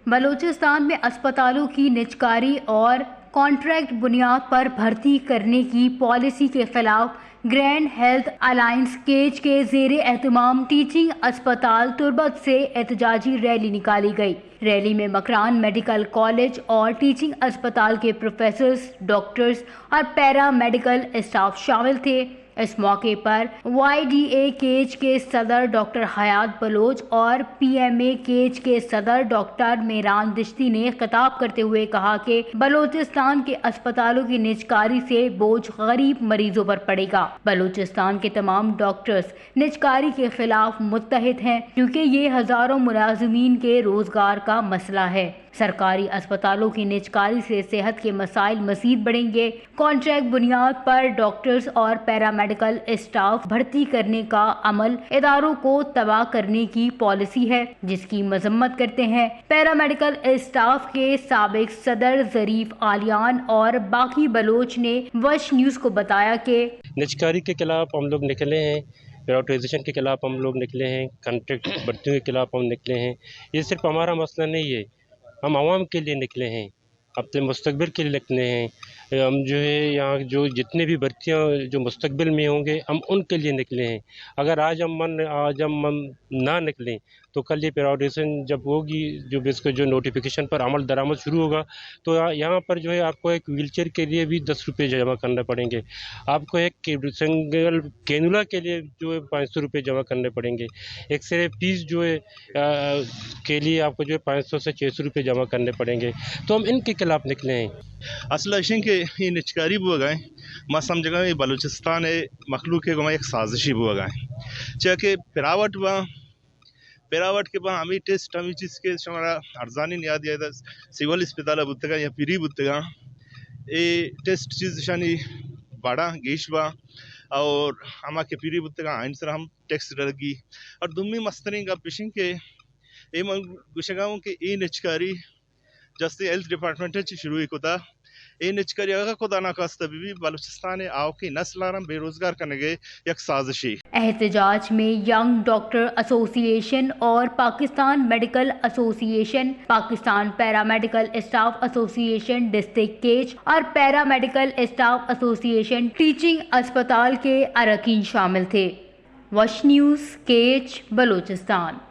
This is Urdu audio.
بلوچستان میں اسپتالوں کی نجکاری اور کانٹریکٹ بنیاد پر بھرتی کرنے کی پالیسی کے خلاف گرینڈ ہیلتھ الائنس کیج کے زیر اہتمام ٹیچنگ اسپتال تربت سے احتجاجی ریلی نکالی گئی۔ ریلی میں مکران میڈیکل کالج اور ٹیچنگ اسپتال کے پروفیسرز، ڈاکٹرز اور پیرا میڈیکل اسٹاف شامل تھے۔ اس موقع پر وائی ڈی اے کیج کے صدر ڈاکٹر حیات بلوچ اور پی ایم اے کیج کے صدر ڈاکٹر میران دشتی نے خطاب کرتے ہوئے کہا کہ بلوچستان کے اسپتالوں کی نجکاری سے بوجھ غریب مریضوں پر پڑے گا۔ بلوچستان کے تمام ڈاکٹرز نجکاری کے خلاف متحد ہیں کیونکہ یہ ہزاروں ملازمین کے روزگار کا مسئلہ ہے۔ سرکاری اسپتالوں کی نجکاری سے صحت کے مسائل مزید بڑھیں گے۔ کانٹریکٹ بنیاد پر ڈاکٹرز اور پیرامیڈیکل اسٹاف بھرتی کرنے کا عمل اداروں کو تباہ کرنے کی پالیسی ہے جس کی مذمت کرتے ہیں پیرامیڈیکل اسٹاف کے سابق صدر ظریف آلیان اور باقی بلوچ نے وش نیوز کو بتایا کہ نجکاری کے خلاف ہم لوگ نکلے ہیں، پرائیویٹائزیشن کے خلاف ہم لوگ نکلے ہیں، کانٹریکٹ بھرتیوں کے خلاف ہم نکلے ہیں۔ یہ صرف ہمارا مسئلہ نہیں ہے، ہم عوام کے لیے نکلے ہیں، اپنے مستقبل کے لیے نکلے ہیں۔ ہم جو ہے یہاں جو جتنے بھی بھرتیاں جو مستقبل میں ہوں گے ہم ان کے لیے نکلے ہیں۔ اگر آج ہم نہ نکلیں تو کل یہ پرائیویٹائزیشن جب ہوگی، جو اس کے جو نوٹیفیکیشن پر عمل درآمد شروع ہوگا تو یہاں پر جو ہے آپ کو ایک ویل چیئر کے لیے بھی 10 روپے جمع کرنے پڑیں گے، آپ کو ایک سنگل کینولا کے لیے جو ہے 500 روپے جمع کرنے پڑیں گے، ایکس رے فیس جو ہے کے لیے آپ کو جو ہے 500 سے 600 روپے جمع کرنے پڑیں گے۔ تو ہم ان کے خلاف نکلے ہیں۔ اصل اشین کے یہ نچکاری بو گئے میں سمجھا یہ بلوچستان مخلوق کے گما ایک سازشی بو گئے چاہے پیراوٹ کے بعد ہمیں ٹیسٹ ہمیں چیز کے ہمارا ارزانی یاد یا سول اسپتال بتگا یا پیری بتگا یہ ٹیسٹ چیز شانی بڑا گیش با اور ہما کے پیری بتگا آئین سر ہم ٹیکس لگی اور دمی مسترین کا پیشن کے یہ گشگاؤں کے یہ نچکاری جستے ہیلتھ ڈپارٹمنٹ شروع ہوتا یہ نچکری اگر خدا ناخواستہ بھی بلوچستان آؤ کی نسل آرام بے روزگار کرنے گئے یک سازشی۔ احتجاج میں ینگ ڈاکٹر ایسوسی ایشن اور پاکستان میڈیکل ایسوسی ایشن، پاکستان پیرامیڈیکل اسٹاف ایسوسی ایشن ڈسٹرکٹ کیج اور پیرامیڈیکل اسٹاف ایسوسی ایشن ٹیچنگ اسپتال کے اراکین شامل تھے۔ وش نیوز، کیج، بلوچستان۔